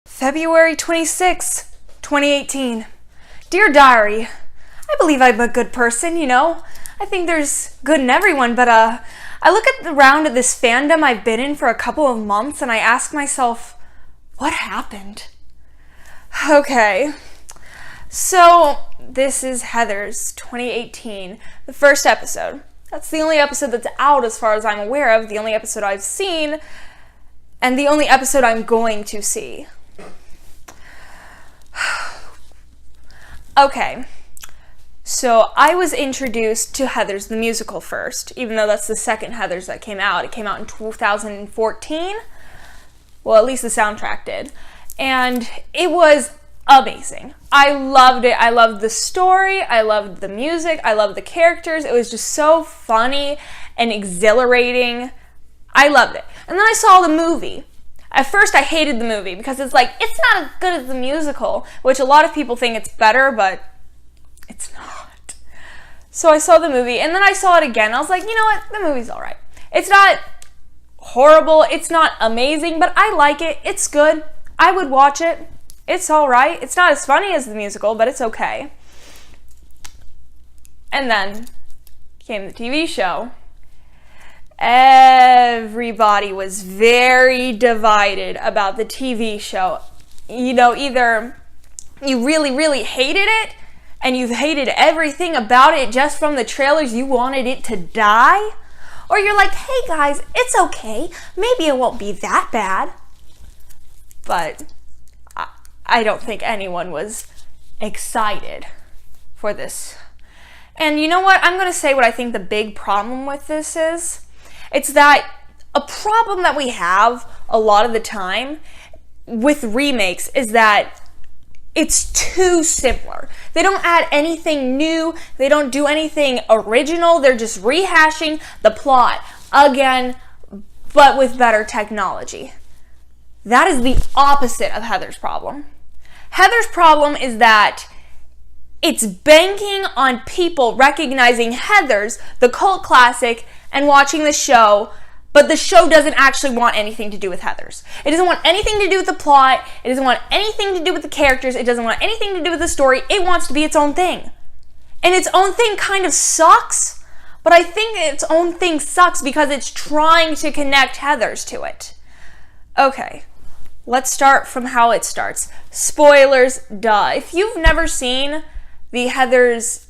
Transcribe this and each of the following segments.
February 26, 2018. Dear Diary, I believe I'm a good person, I think there's good in everyone, but I look around at this fandom I've been in for a couple of months and I ask myself, what happened? Okay, so this is Heathers 2018, the first episode. That's the only episode that's out as far as I'm aware of, the only episode I've seen, and the only episode I'm going to see. Okay, so I was introduced to Heathers the musical first, even though that's the second Heathers that came out. It came out in 2014. Well, at least the soundtrack did. And it was amazing. I loved it. I loved the story. I loved the music. I loved the characters. It was just so funny and exhilarating. I loved it. And then I saw the movie. At first, I hated the movie because it's not as good as the musical, which a lot of people think it's better, but it's not. So I saw the movie, and then I saw it again. I was like, you know what? The movie's all right. It's not horrible. It's not amazing, but I like it. It's good. I would watch it. It's all right. It's not as funny as the musical, but it's okay. And then came the TV show. Everybody was very divided about the TV show. Either you really, really hated it and you've hated everything about it just from the trailers, you wanted it to die, or you're like, hey guys, it's okay. Maybe it won't be that bad. But I don't think anyone was excited for this. And you know what? I'm going to say what I think the big problem with this is. It's that a problem that we have a lot of the time with remakes is that it's too similar. They don't add anything new. They don't do anything original. They're just rehashing the plot again, but with better technology. That is the opposite of Heather's problem. Heather's problem is that it's banking on people recognizing Heathers, the cult classic, and watching the show, but the show doesn't actually want anything to do with Heathers. It doesn't want anything to do with the plot. It doesn't want anything to do with the characters. It doesn't want anything to do with the story. It wants to be its own thing. And its own thing kind of sucks, but I think its own thing sucks because it's trying to connect Heathers to it. Okay, let's start from how it starts. Spoilers, duh. If you've never seen the Heathers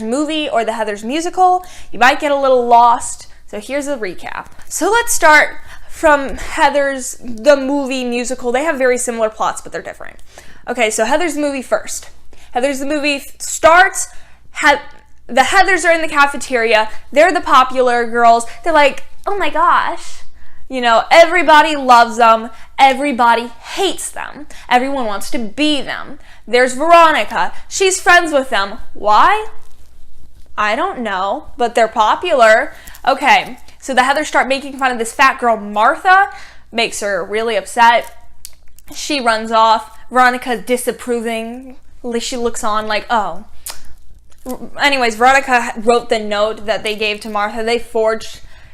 movie or the Heathers musical, you might get a little lost. So here's a recap. So let's start from Heathers, the movie musical. They have very similar plots, but they're different. Okay, so Heathers the movie first. Heathers the movie starts, the Heathers are in the cafeteria. They're the popular girls. They're like, oh my gosh. Everybody loves them. Everybody hates them. Everyone wants to be them. There's Veronica. She's friends with them. Why? I don't know, but they're popular. Okay, so the Heathers start making fun of this fat girl, Martha. Makes her really upset. She runs off. Veronica's disapproving. She looks on like, oh. Anyways, Veronica wrote the note that they gave to Martha.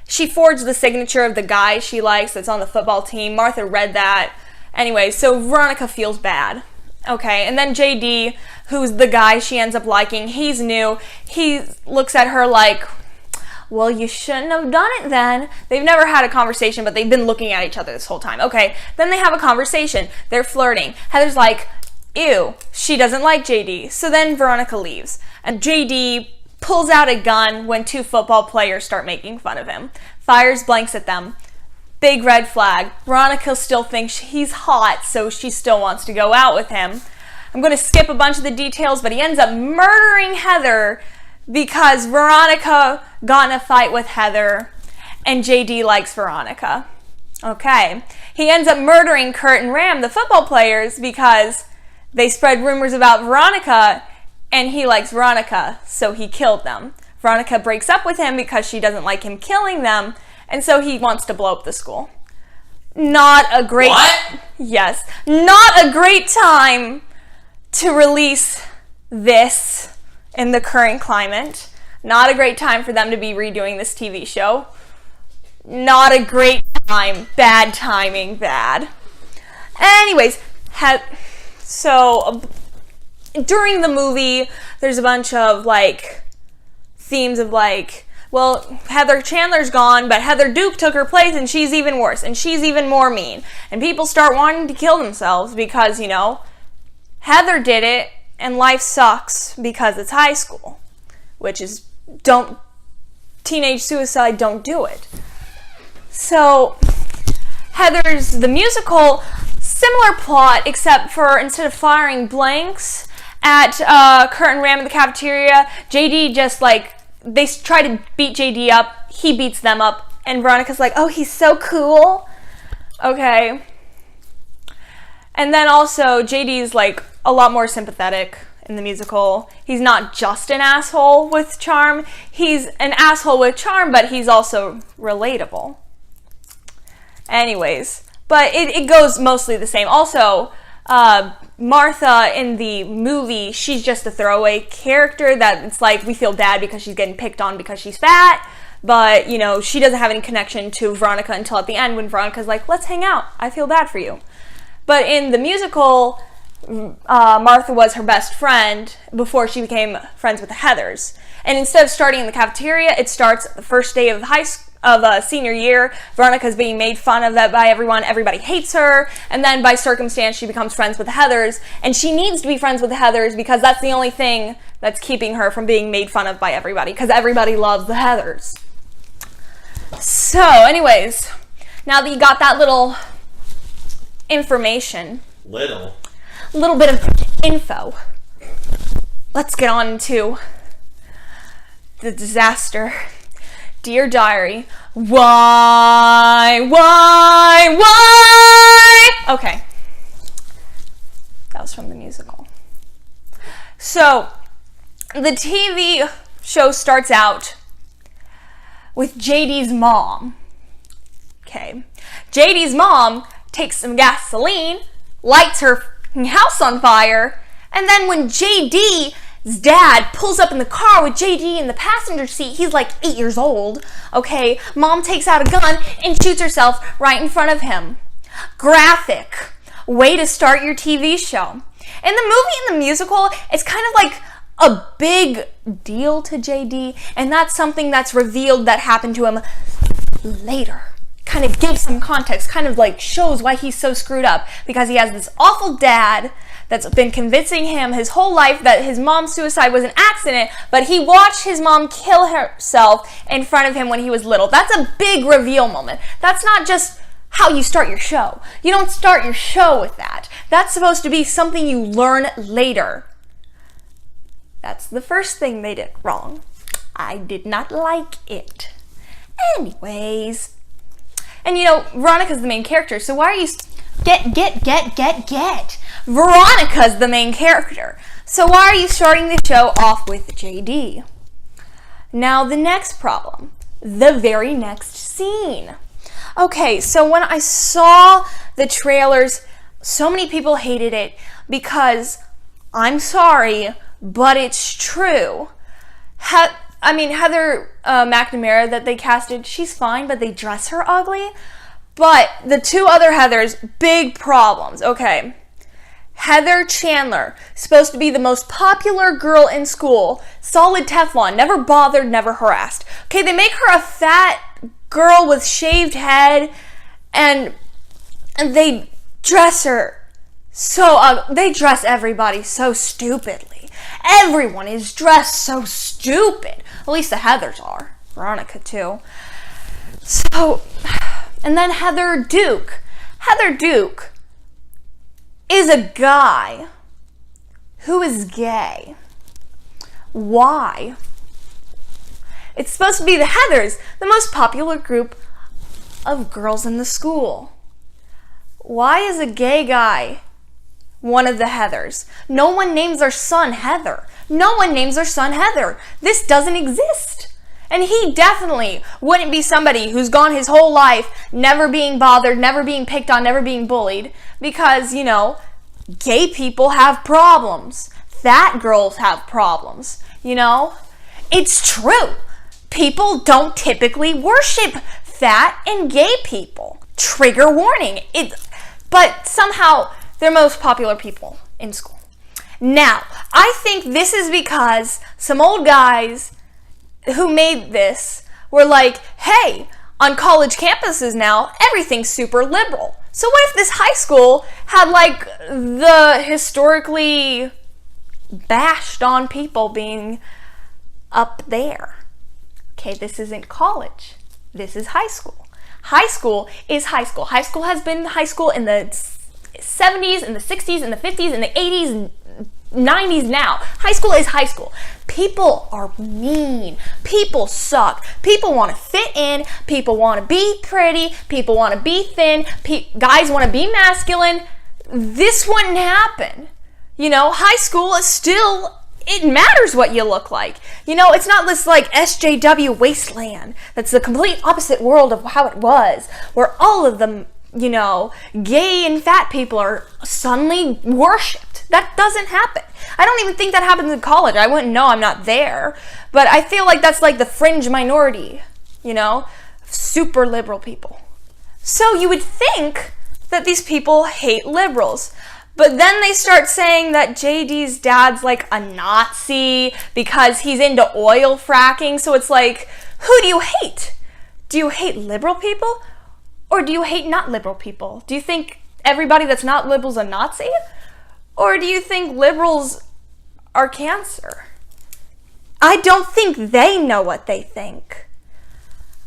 She forged the signature of the guy she likes that's on the football team. Martha read that. Anyway, so Veronica feels bad. Okay, and then JD, who's the guy she ends up liking, he's new. He looks at her like, well, you shouldn't have done it then. They've never had a conversation, but they've been looking at each other this whole time. Okay, then they have a conversation. They're flirting. Heather's like, ew, she doesn't like JD. So then Veronica leaves. And JD pulls out a gun when two football players start making fun of him. Fires blanks at them. Big red flag. Veronica still thinks he's hot, so she still wants to go out with him. I'm going to skip a bunch of the details, but he ends up murdering Heather because Veronica got in a fight with Heather, and JD likes Veronica. Okay. He ends up murdering Kurt and Ram, the football players, because they spread rumors about Veronica, and he likes Veronica, so he killed them. Veronica breaks up with him because she doesn't like him killing them, and so he wants to blow up the school. Not a great... What? Yes. Not a great time to release this in the current climate. Not a great time for them to be redoing this TV show. Not a great time. Bad timing, bad. Anyways, during the movie, there's a bunch of, like, themes of, like, well, Heather Chandler's gone, but Heather Duke took her place, and she's even worse, and she's even more mean. And people start wanting to kill themselves because, you know, Heather did it, and life sucks because it's high school. Which is, teenage suicide, don't do it. So, Heather's, the musical, similar plot, except for instead of firing blanks at Kurt and Ram in the cafeteria, JD just, like, they try to beat JD up, he beats them up, and Veronica's like, oh, he's so cool. Okay. And then also, JD's, like, a lot more sympathetic in the musical. He's not just an asshole with charm. He's an asshole with charm, but he's also relatable. Anyways, but it goes mostly the same. Also, Martha in the movie, she's just a throwaway character that it's like we feel bad because she's getting picked on because she's fat, but, you know, she doesn't have any connection to Veronica until at the end when Veronica's like, let's hang out, I feel bad for you. But in the musical, Martha was her best friend before she became friends with the Heathers. And instead of starting in the cafeteria, it starts the first day of senior year. Veronica's being made fun of that by everyone. Everybody hates her. And then by circumstance, she becomes friends with the Heathers. And she needs to be friends with the Heathers because that's the only thing that's keeping her from being made fun of by everybody. Because everybody loves the Heathers. So, anyways, now that you got that little information. Little bit of info. Let's get on to the disaster. Dear Diary, why? Okay. That was from the musical. So, the TV show starts out with JD's mom. Okay. JD's mom takes some gasoline, lights her house on fire, and then when JD's dad pulls up in the car with JD in the passenger seat, he's like 8 years old, okay, mom takes out a gun and shoots herself right in front of him. Graphic way to start your TV show. In the movie and the musical, it's kind of like a big deal to JD, and that's something that's revealed that happened to him later. Kind of gives some context, kind of like shows why he's so screwed up, because he has this awful dad that's been convincing him his whole life that his mom's suicide was an accident, but he watched his mom kill herself in front of him when he was little. That's a big reveal moment. That's not just how you start your show. You don't start your show with that. That's supposed to be something you learn later. That's the first thing they did wrong. I did not like it. Anyways. And you know, Veronica's the main character, so why are you... Get. Veronica's the main character. So why are you starting the show off with JD? Now the next problem. The very next scene. Okay, so when I saw the trailers, so many people hated it because, I'm sorry, but it's true. Heather McNamara that they casted, she's fine, but they dress her ugly. But the two other Heathers, big problems. Okay. Heather Chandler, supposed to be the most popular girl in school. Solid Teflon, never bothered, never harassed. Okay, they make her a fat girl with shaved head, and they dress her so ugly. They dress everybody so stupidly. Everyone is dressed so stupid. At least the Heathers are. Veronica, too. So, and then Heather Duke. Heather Duke is a guy who is gay. Why? It's supposed to be the Heathers, the most popular group of girls in the school. Why is a gay guy one of the Heathers? No one names their son Heather. No one names their son Heather. This doesn't exist. And he definitely wouldn't be somebody who's gone his whole life never being bothered, never being picked on, never being bullied. Because, you know, gay people have problems. Fat girls have problems, you know? It's true. People don't typically worship fat and gay people. Trigger warning. but somehow they're most popular people in school. Now, I think this is because some old guys who made this were like, hey, on college campuses now, everything's super liberal. So what if this high school had like the historically bashed on people being up there? Okay, this isn't college. This is high school. High school is high school. High school has been high school in the 70s, in the 60s, in the 50s, in the 80s, and 90s now. High school is high school. People are mean. People suck. People want to fit in. People want to be pretty. People want to be thin. Guys want to be masculine. This wouldn't happen. You know, high school is still, it matters what you look like. You know, it's not this like SJW wasteland that's the complete opposite world of how it was, where all of them, you know, gay and fat people are suddenly worshipped. That doesn't happen. I don't even think that happens in college. I wouldn't know. I'm not there. But I feel like that's like the fringe minority, you know, super liberal people. So you would think that these people hate liberals. But then they start saying that JD's dad's like a Nazi because he's into oil fracking. So it's like, who do you hate? Do you hate liberal people? Or do you hate not liberal people? Do you think everybody that's not liberal is a Nazi? Or do you think liberals are cancer? I don't think they know what they think.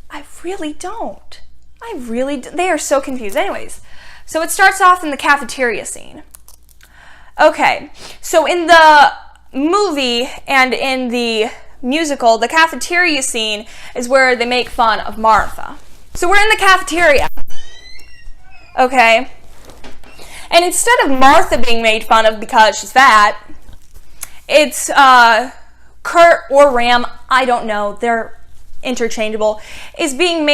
I really don't. They are so confused. Anyways, so it starts off in the cafeteria scene. Okay, so in the movie and in the musical, the cafeteria scene is where they make fun of Martha. So we're in the cafeteria. Okay. And instead of Martha being made fun of because she's fat, it's Kurt or Ram, I don't know, they're interchangeable, is being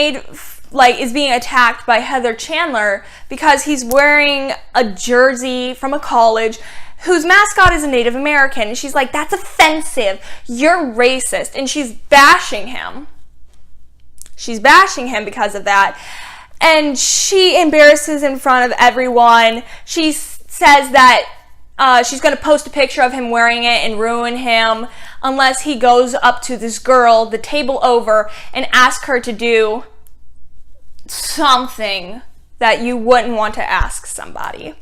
attacked by Heather Chandler because he's wearing a jersey from a college whose mascot is a Native American. And she's like, that's offensive, you're racist, and she's bashing him. She's bashing him because of that. And she embarrasses in front of everyone. She says that she's going to post a picture of him wearing it and ruin him unless he goes up to this girl, the table over, and asks her to do something that you wouldn't want to ask somebody.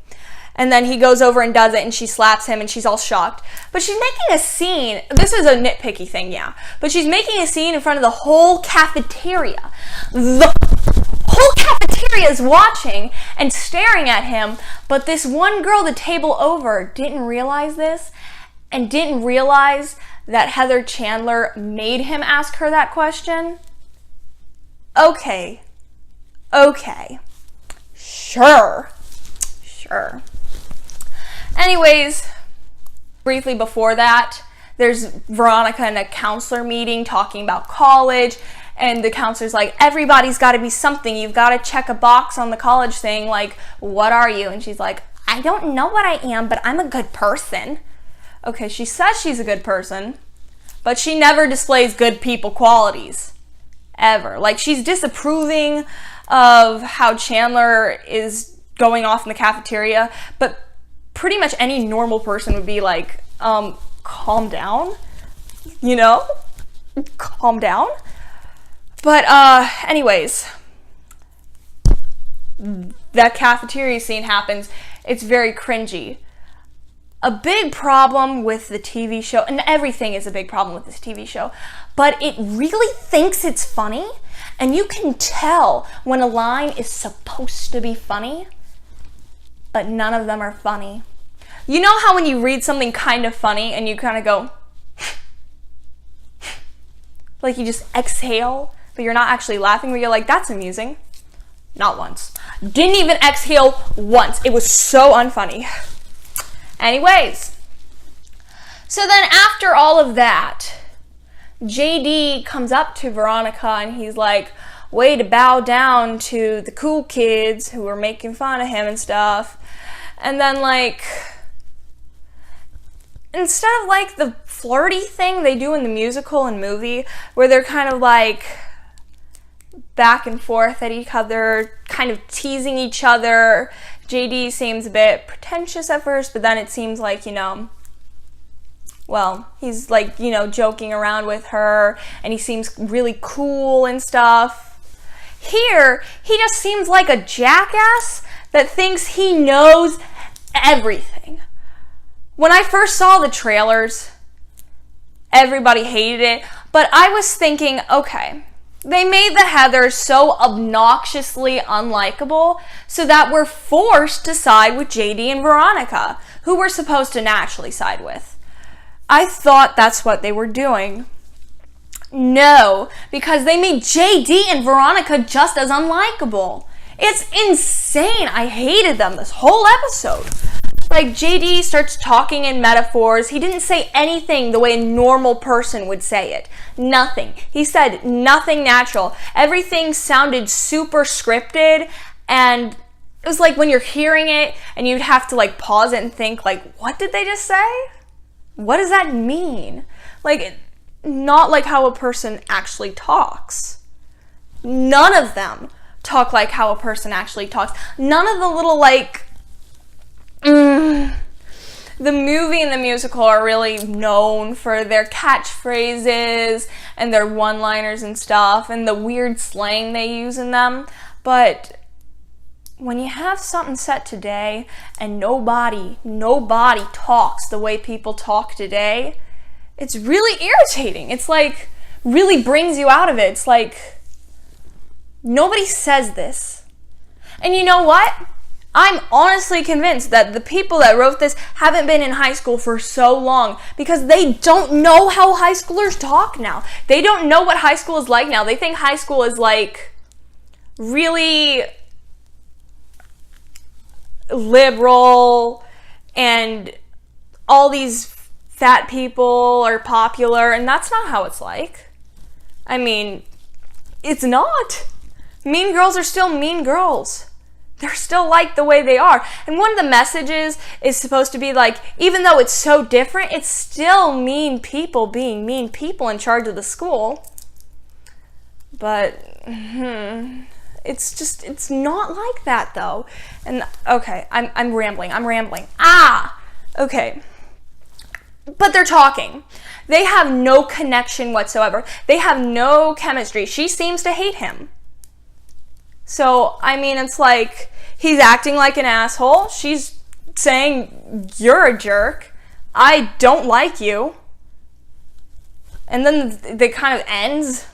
And then he goes over and does it, and she slaps him, and she's all shocked. But she's making a scene. This is a nitpicky thing, yeah. But she's making a scene in front of the whole cafeteria. The whole cafeteria is watching and staring at him, but this one girl the table over didn't realize this and didn't realize that Heather Chandler made him ask her that question. Okay. Sure. Anyways, briefly before that, there's Veronica in a counselor meeting talking about college, and the counselor's like, everybody's got to be something. You've got to check a box on the college thing, like, what are you? And she's like, I don't know what I am, but I'm a good person. Okay, she says she's a good person, but she never displays good people qualities. Ever. Like, she's disapproving of how Chandler is going off in the cafeteria, but pretty much any normal person would be like, calm down, you know? Calm down. But, anyways, that cafeteria scene happens. It's very cringy. A big problem with the TV show, and everything is a big problem with this TV show, but it really thinks it's funny, and you can tell when a line is supposed to be funny, but none of them are funny. You know how when you read something kind of funny and you kind of go, like you just exhale, but you're not actually laughing, but you're like, that's amusing. Not once. Didn't even exhale once. It was so unfunny. Anyways, so then after all of that, JD comes up to Veronica and he's like, way to bow down to the cool kids who were making fun of him and stuff. And then, like, instead of like the flirty thing they do in the musical and movie where they're kind of like back and forth at each other, kind of teasing each other, JD seems a bit pretentious at first, but then it seems like, well, he's like, joking around with her, and he seems really cool and stuff. Here, he just seems like a jackass that thinks he knows everything. When I first saw the trailers, everybody hated it, but I was thinking, okay, they made the Heathers so obnoxiously unlikable so that we're forced to side with JD and Veronica, who we're supposed to naturally side with. I thought that's what they were doing. No, because they made JD and Veronica just as unlikable. It's insane. I hated them this whole episode. Like, JD starts talking in metaphors. He didn't say anything the way a normal person would say it. Nothing. He said nothing natural. Everything sounded super scripted, and it was like when you're hearing it and you'd have to like pause it and think like, what did they just say? What does that mean? Like, not like how a person actually talks. None of them talk like how a person actually talks. None of the little like the movie and the musical are really known for their catchphrases and their one-liners and stuff and the weird slang they use in them. But when you have something set today and nobody talks the way people talk today, it's really irritating. It's like really brings you out of it. It's like nobody says this. And you know what? I'm honestly convinced that the people that wrote this haven't been in high school for so long because they don't know how high schoolers talk now. They don't know what high school is like now. They think high school is like really liberal and all these fat people are popular, and that's not how it's like. I mean, it's not. Mean girls are still mean girls. They're still like the way they are. And one of the messages is supposed to be like, even though it's so different, it's still mean people being mean people in charge of the school. But, it's not like that though. And, okay, I'm rambling. Okay. But they're talking. They have no connection whatsoever. They have no chemistry. She seems to hate him. So, I mean, it's like he's acting like an asshole. She's saying, you're a jerk. I don't like you. And then it kind of ends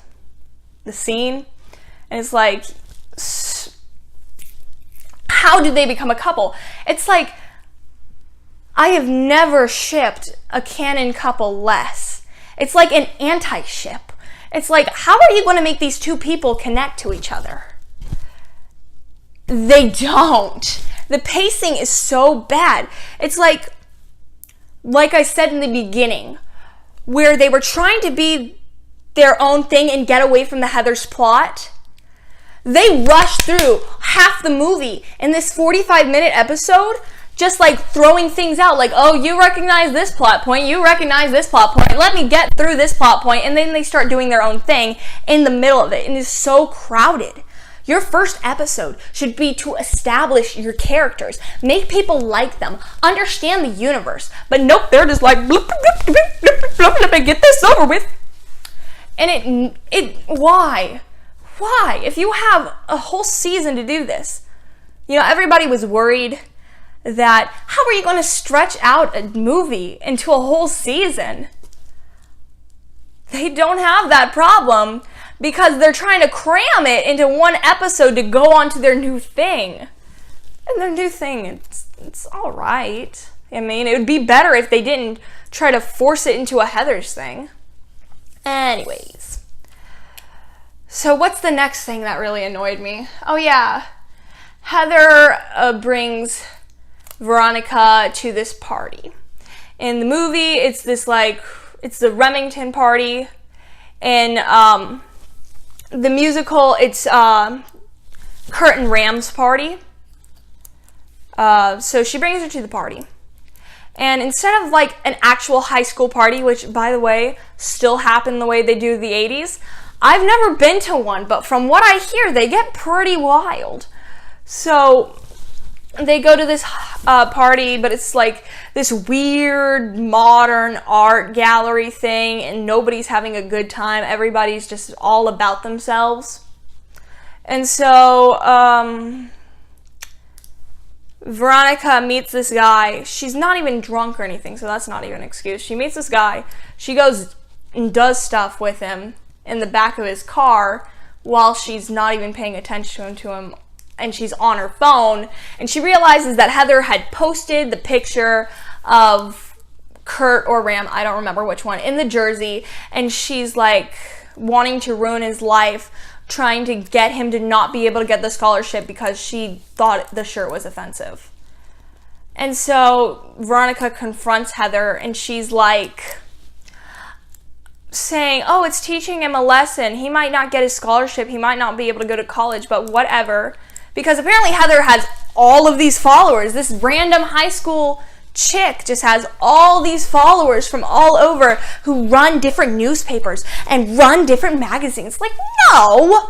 the scene. And it's like, how did they become a couple? It's like, I have never shipped a canon couple less. It's like an anti-ship. It's like, how are you going to make these two people connect to each other? They don't. The pacing is so bad. It's like I said in the beginning, where they were trying to be their own thing and get away from the Heathers plot. They rushed through half the movie in this 45-minute episode, just like throwing things out like, oh, you recognize this plot point, you recognize this plot point, let me get through this plot point, and then they start doing their own thing in the middle of it, and it's so crowded. Your first episode should be to establish your characters, make people like them, understand the universe, but nope, they're just like, bloop, bloop, bloop, bloop, bloop, bloop, and get this over with. And why? Why? If you have a whole season to do this, everybody was worried that how are you going to stretch out a movie into a whole season? They don't have that problem because they're trying to cram it into one episode to go on to their new thing. And their new thing, it's all right. I mean, it would be better if they didn't try to force it into a Heathers thing. Anyways. So what's the next thing that really annoyed me? Oh yeah, Heather brings Veronica to this party. In the movie, it's the Remington party. In the musical, it's Kurt and Ram's party. So she brings her to the party. And instead of like an actual high school party, which by the way, still happened the way they do the 80s, I've never been to one, but from what I hear, they get pretty wild. So they go to this party, but it's like this weird modern art gallery thing, and nobody's having a good time. Everybody's just all about themselves. And so Veronica meets this guy. She's not even drunk or anything, so that's not even an excuse. She meets this guy. She goes and does stuff with him in the back of his car while she's not even paying attention to him, and she's on her phone, and she realizes that Heather had posted the picture of Kurt or Ram, I don't remember which one, in the jersey, and she's like wanting to ruin his life, trying to get him to not be able to get the scholarship because she thought the shirt was offensive. And so Veronica confronts Heather, and she's like saying, oh, it's teaching him a lesson. He might not get his scholarship. He might not be able to go to college, but whatever. Because apparently Heather has all of these followers. This random high school chick just has all these followers from all over who run different newspapers and run different magazines. Like, no.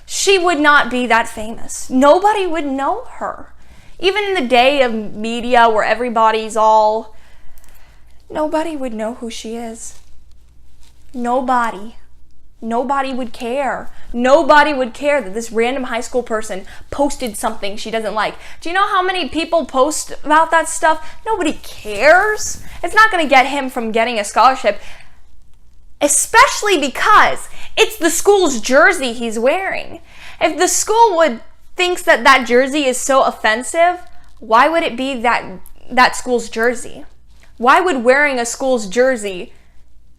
She would not be that famous. Nobody would know her. Even in the day of media where nobody would know who she is. Nobody would care. Nobody would care that this random high school person posted something she doesn't like. Do you know how many people post about that stuff? Nobody cares. It's not going to get him from getting a scholarship, especially because it's the school's jersey he's wearing. If the school thinks that jersey is so offensive, why would it be that school's jersey? Why would wearing a school's jersey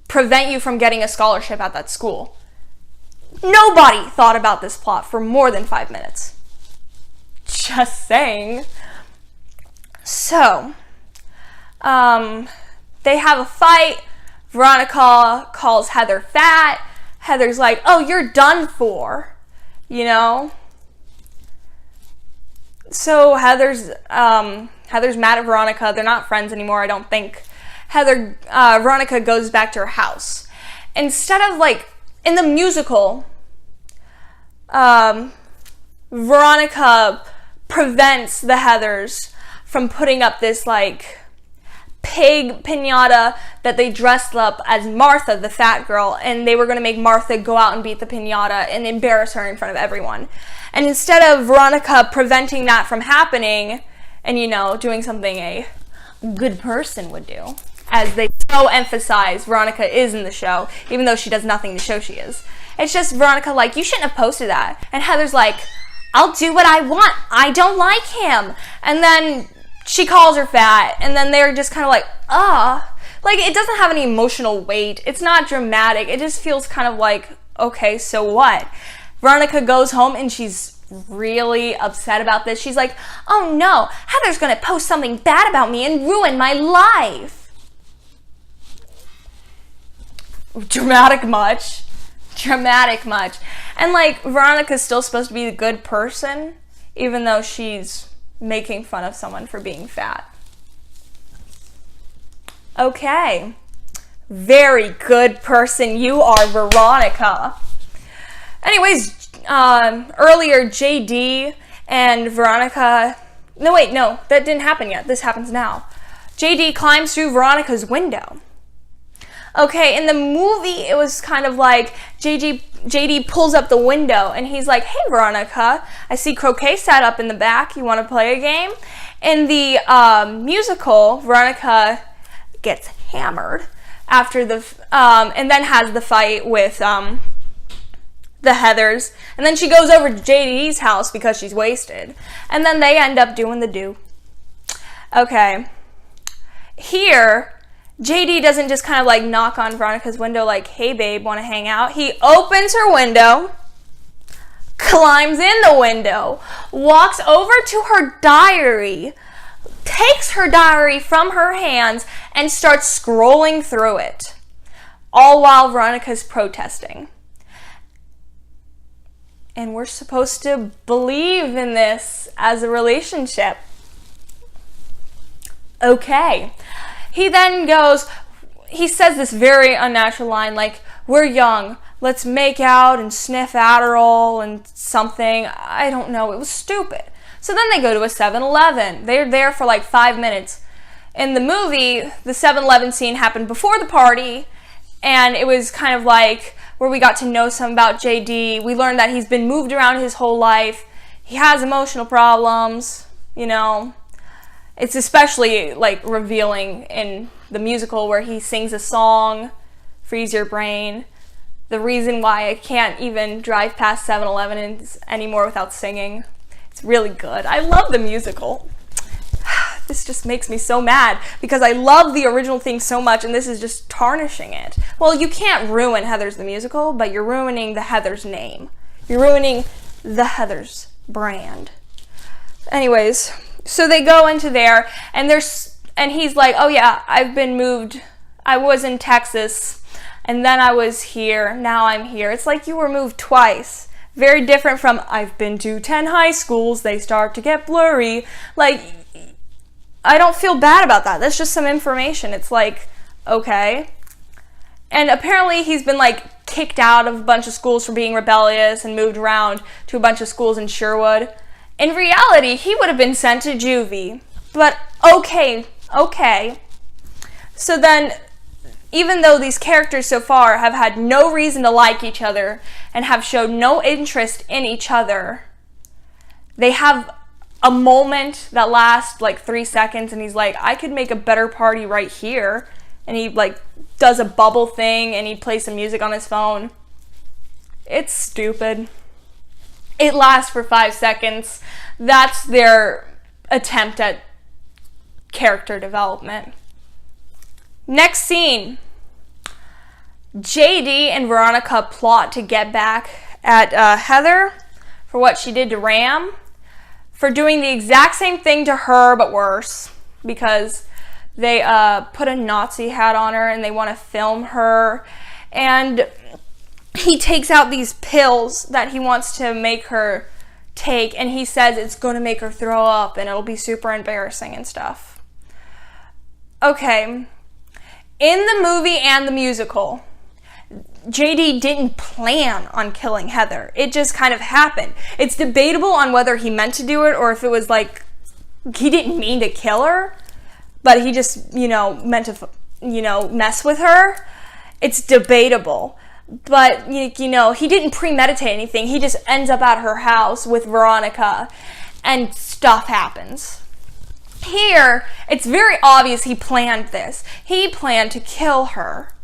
prevent you from getting a scholarship at that school? Nobody thought about this plot for more than 5 minutes. Just saying. So, they have a fight. Veronica calls Heather fat. Heather's like, oh, you're done for, you know? So Heather's mad at Veronica. They're not friends anymore, I don't think. Veronica goes back to her house. Instead of, like, in the musical, Veronica prevents the Heathers from putting up this, like, pig piñata that they dressed up as Martha, the fat girl, and they were going to make Martha go out and beat the piñata and embarrass her in front of everyone. And instead of Veronica preventing that from happening and, you know, doing something a good person would do, as they so emphasize Veronica is in the show, even though she does nothing to show she is. It's just Veronica like, you shouldn't have posted that. And Heather's like, I'll do what I want. I don't like him. And then she calls her fat, and then they're just kind of like, like, it doesn't have any emotional weight. It's not dramatic. It just feels kind of like, okay, so what? Veronica goes home, and she's really upset about this. She's like, oh no, Heather's gonna post something bad about me and ruin my life. Dramatic much. And, like, Veronica's still supposed to be the good person, even though she's making fun of someone for being fat. Okay. Very good person you are, Veronica. Anyways, earlier JD and Veronica... No, that didn't happen yet. This happens now. JD climbs through Veronica's window. Okay, in the movie, it was kind of like JD pulls up the window, and he's like, hey, Veronica, I see croquet set up in the back. You want to play a game? In the musical, Veronica gets hammered after and then has the fight with the Heathers. And then she goes over to JD's house because she's wasted. And then they end up doing the do. Okay. Here, JD doesn't just kind of like knock on Veronica's window like, hey babe, want to hang out? He opens her window, climbs in the window, walks over to her diary, takes her diary from her hands, and starts scrolling through it. All while Veronica's protesting. And we're supposed to believe in this as a relationship. Okay. He then he says this very unnatural line like, we're young, let's make out and sniff Adderall and something. I don't know. It was stupid. So then they go to a 7-Eleven. They're there for like 5 minutes. In the movie, the 7-Eleven scene happened before the party, and it was kind of like where we got to know some about JD. We learned that he's been moved around his whole life. He has emotional problems, you know. It's especially like revealing in the musical where he sings a song, Freeze Your Brain. The reason why I can't even drive past 7-Eleven anymore without singing. It's really good. I love the musical. This just makes me so mad because I love the original thing so much, and this is just tarnishing it. Well, you can't ruin Heathers the musical, but you're ruining the Heathers name. You're ruining the Heathers brand. Anyways, so they go into there, and he's like, oh yeah, I've been moved. I was in Texas, and then I was here. Now I'm here. It's like you were moved twice. Very different from I've been to 10 high schools. They start to get blurry. Like, I don't feel bad about that. That's just some information. It's like, okay. And apparently he's been like kicked out of a bunch of schools for being rebellious and moved around to a bunch of schools in Sherwood. In reality, he would have been sent to juvie. But okay. So then, even though these characters so far have had no reason to like each other and have showed no interest in each other, they have a moment that lasts like 3 seconds, and he's like, I could make a better party right here. And he like does a bubble thing, and he plays some music on his phone. It's stupid. It lasts for 5 seconds. That's their attempt at character development. Next scene. JD and Veronica plot to get back at Heather for what she did to Ram, for doing the exact same thing to her but worse, because they put a Nazi hat on her and they want to film her, and he takes out these pills that he wants to make her take, and he says it's going to make her throw up and it'll be super embarrassing and stuff. Okay, in the movie and the musical, JD didn't plan on killing Heather. It just kind of happened. It's debatable on whether he meant to do it or if it was like he didn't mean to kill her, but he just, meant to, mess with her. It's debatable. But, he didn't premeditate anything. He just ends up at her house with Veronica and stuff happens. Here, it's very obvious he planned this. He planned to kill her.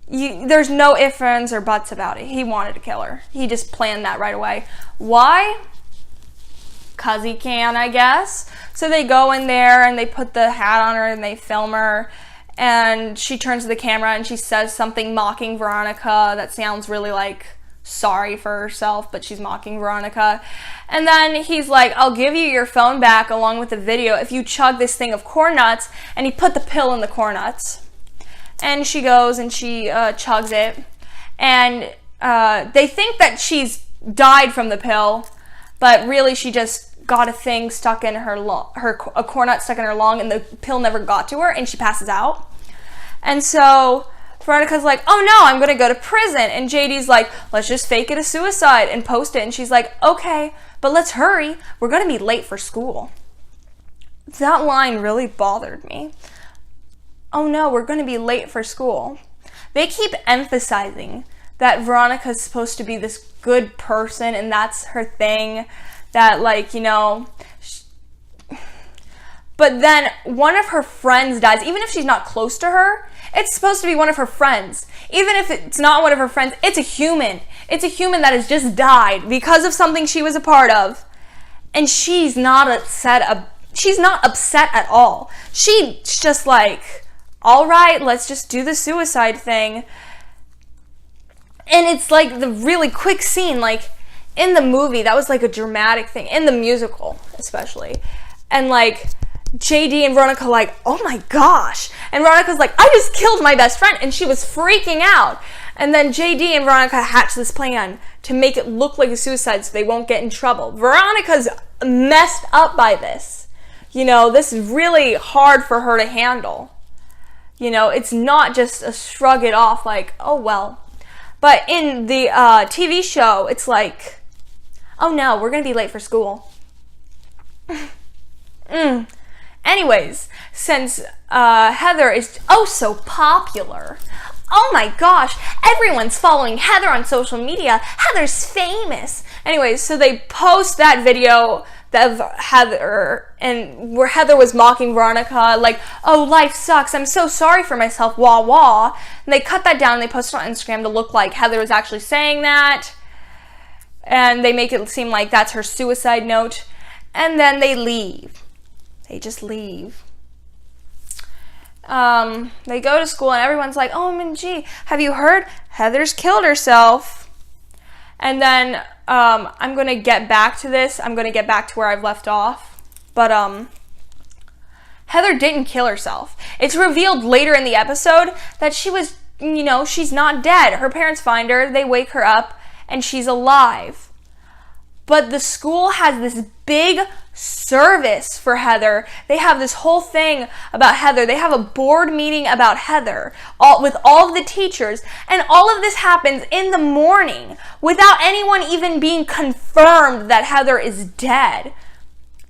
There's no ifs, ands, or buts about it. He wanted to kill her. He just planned that right away. Why? 'Cause he can, I guess. So they go in there and they put the hat on her and they film her. And she turns to the camera and she says something mocking Veronica that sounds really like sorry for herself, but she's mocking Veronica. And then he's like, I'll give you your phone back along with the video if you chug this thing of corn nuts. And he put the pill in the corn nuts. And she goes and she chugs it. And they think that she's died from the pill, but really she just got a thing stuck in a corn nut stuck in her lung, and the pill never got to her, and she passes out. And so Veronica's like, oh no, I'm gonna go to prison. And JD's like, let's just fake it a suicide and post it. And she's like, okay, but let's hurry. We're gonna be late for school. That line really bothered me. Oh no, we're going to be late for school. They keep emphasizing that Veronica's supposed to be this good person and that's her thing, that but then one of her friends dies. Even if she's not close to her, it's supposed to be one of her friends. Even if it's not one of her friends, it's a human. It's a human that has just died because of something she was a part of. And she's not upset at all. She's just like, all right, let's just do the suicide thing. And it's like the really quick scene, like in the movie, that was like a dramatic thing, in the musical especially. And like JD and Veronica like, oh my gosh. And Veronica's like, I just killed my best friend. And she was freaking out. And then JD and Veronica hatch this plan to make it look like a suicide so they won't get in trouble. Veronica's messed up by this. This is really hard for her to handle. It's not just a shrug it off like, oh well. But in the TV show, it's like, oh no, we're going to be late for school. Anyways, since Heather is oh so popular, oh my gosh, everyone's following Heather on social media. Heather's famous. Anyways, so they post that video of Heather, and where Heather was mocking Veronica, like, oh, life sucks, I'm so sorry for myself, wah wah. And they cut that down and they post it on Instagram to look like Heather was actually saying that. And they make it seem like that's her suicide note. And then they leave. They just leave. They go to school and everyone's like, oh, OMG, have you heard? Heather's killed herself. And then I'm going to get back to this. I'm going to get back to where I've left off. But Heather didn't kill herself. It's revealed later in the episode that she was, she's not dead. Her parents find her, they wake her up, and she's alive. But the school has this big service for Heather. They have this whole thing about Heather. They have a board meeting about Heather with all of the teachers. And all of this happens in the morning without anyone even being confirmed that Heather is dead.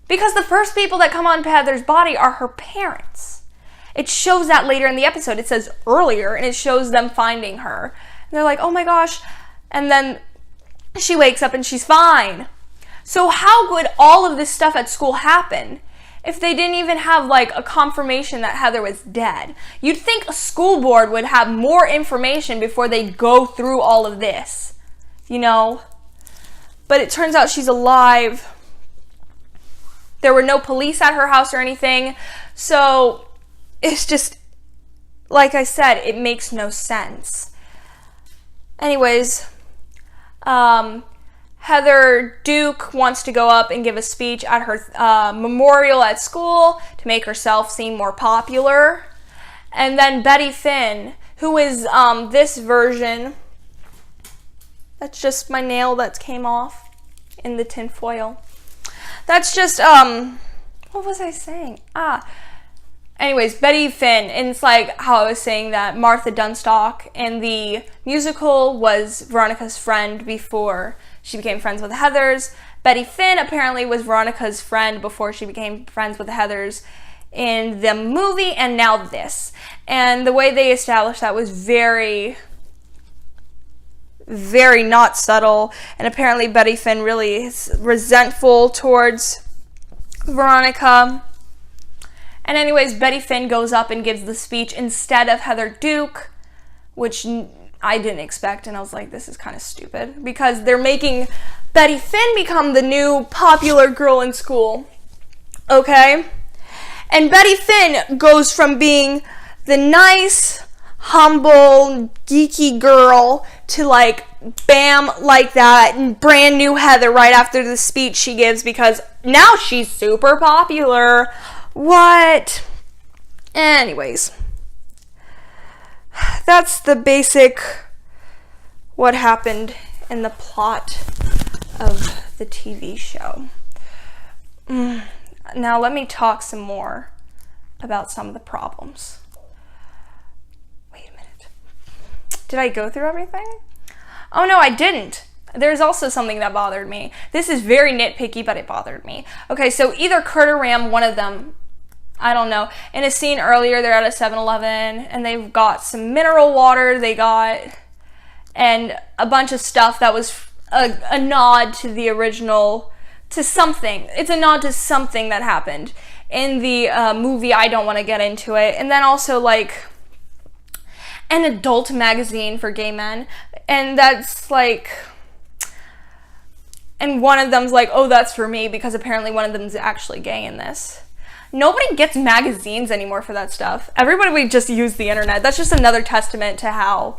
Because the first people that come on Heather's body are her parents. It shows that later in the episode. It says earlier, and it shows them finding her. And they're like, oh my gosh. And then she wakes up and she's fine. So how could all of this stuff at school happen if they didn't even have like a confirmation that Heather was dead? You'd think a school board would have more information before they go through all of this, But it turns out she's alive. There were no police at her house or anything. So it's just, like I said, it makes no sense. Anyways, Heather Duke wants to go up and give a speech at her memorial at school to make herself seem more popular. And then Betty Finn, who is this version. That's just my nail that came off in the tinfoil. That's just, what was I saying? Anyways, Betty Finn, and it's like how I was saying that Martha Dunstock in the musical was Veronica's friend before she became friends with the Heathers. Betty Finn apparently was Veronica's friend before she became friends with the Heathers in the movie, and now this. And the way they established that was very, very not subtle, and apparently Betty Finn really is resentful towards Veronica. And anyways, Betty Finn goes up and gives the speech instead of Heather Duke, which I didn't expect, and I was like, this is kind of stupid, because they're making Betty Finn become the new popular girl in school, okay? And Betty Finn goes from being the nice, humble, geeky girl to like, bam, like that, brand new Heather right after the speech she gives, because now she's super popular. What? Anyways, that's the basic what happened in the plot of the TV show. Now let me talk some more about some of the problems. Wait a minute. Did I go through everything? Oh no, I didn't. There's also something that bothered me. This is very nitpicky, but it bothered me. Okay, so either Kurt or Ram, one of them, I don't know. In a scene earlier, they're at a 7-Eleven, and they've got some mineral water, and a bunch of stuff that was a nod to the original, to something. It's a nod to something that happened in the movie. I don't want to get into it. And then also, like, an adult magazine for gay men. And that's, like... And one of them's like, oh, that's for me, because apparently one of them's actually gay in this. Nobody gets magazines anymore for that stuff. Everybody would just use the internet. That's just another testament to how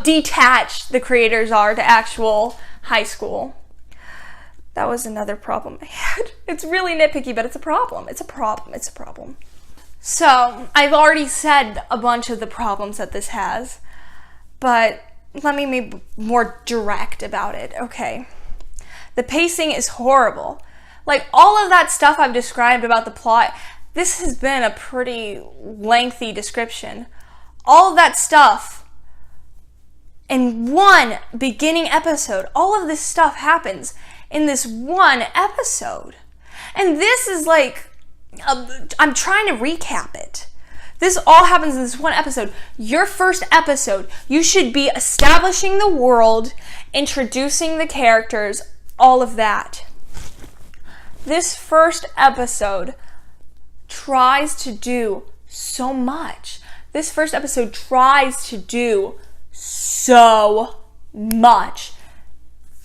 detached the creators are to actual high school. That was another problem I had. It's really nitpicky, but it's a problem. It's a problem. It's a problem. So, I've already said a bunch of the problems that this has, but let me be more direct about it, okay? The pacing is horrible. Like, all of that stuff I've described about the plot, this has been a pretty lengthy description. all of that stuff in one beginning episode. All of this stuff happens in this one episode. And this is like, I'm trying to recap it. This all happens in this one episode. Your first episode, you should be establishing the world, introducing the characters, all of that. This first episode tries to do so much. This first episode tries to do so much.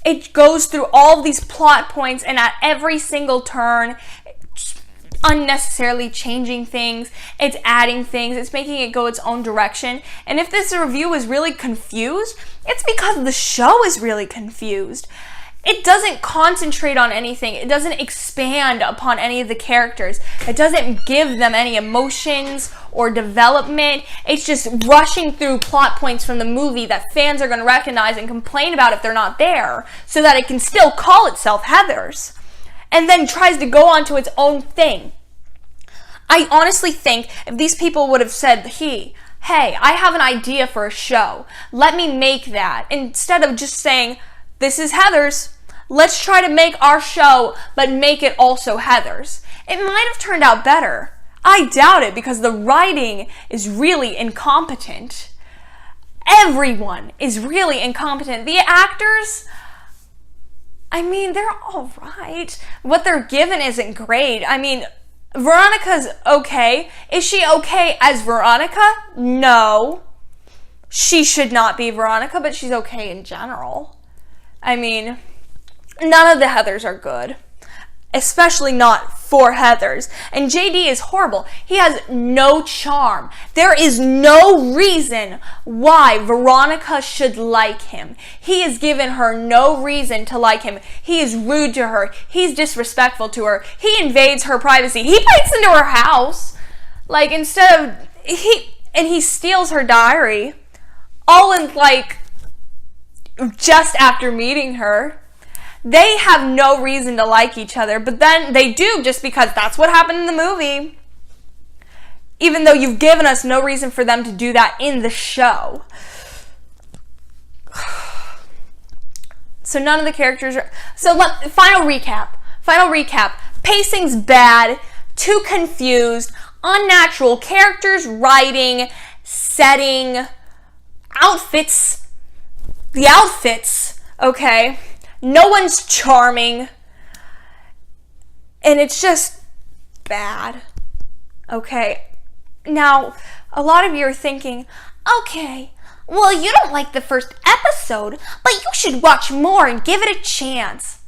It goes through all of these plot points, and at every single turn, unnecessarily changing things, it's adding things, it's making it go its own direction. And if this review is really confused, it's because the show is really confused. It doesn't concentrate on anything. It doesn't expand upon any of the characters. It doesn't give them any emotions or development. It's just rushing through plot points from the movie that fans are going to recognize and complain about if they're not there, so that it can still call itself Heathers, and then tries to go on to its own thing. I honestly think if these people would have said, hey, I have an idea for a show, let me make that, instead of just saying, this is Heathers, let's try to make our show, but make it also Heathers, it might have turned out better. I doubt it, because the writing is really incompetent. Everyone is really incompetent. The actors, I mean, they're all right. What they're given isn't great. I mean, Veronica's okay. Is she okay as Veronica? No. She should not be Veronica, but she's okay in general. I mean, none of the Heathers are good, especially not for Heathers. And JD is horrible. He has no charm. There is no reason why Veronica should like him. He has given her no reason to like him. He is rude to her. He's disrespectful to her. He invades her privacy. He breaks into her house. Like, instead of, he steals her diary. All in, like, just after meeting her. They have no reason to like each other, but then they do, just because that's what happened in the movie. Even though you've given us no reason for them to do that in the show. So none of the characters are... So final recap. Pacing's bad, too confused, unnatural characters, writing, setting, outfits. The outfits, okay? No one's charming. And it's just bad. Okay. Now, a lot of you are thinking, okay, well, you don't like the first episode, but you should watch more and give it a chance.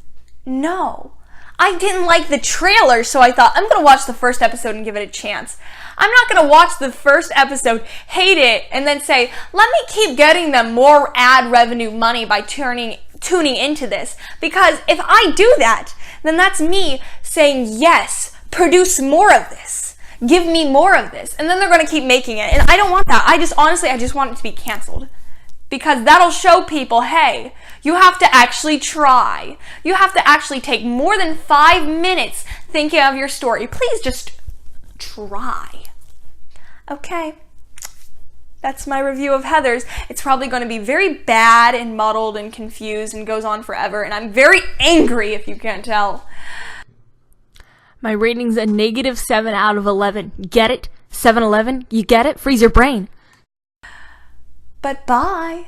No. I didn't like the trailer, so I thought, I'm going to watch the first episode and give it a chance. I'm not going to watch the first episode, hate it, and then say, let me keep getting them more ad revenue money by tuning into this. Because if I do that, then that's me saying, yes, produce more of this. Give me more of this. And then they're going to keep making it. And I don't want that. I just want it to be canceled. Because that'll show people, hey, you have to actually try. You have to actually take more than 5 minutes thinking of your story. Please just try. Okay. That's my review of Heathers. It's probably going to be very bad and muddled and confused and goes on forever. And I'm very angry, if you can't tell. My rating's a -7 out of 11. Get it? 7-Eleven? You get it? Freeze your brain. But bye.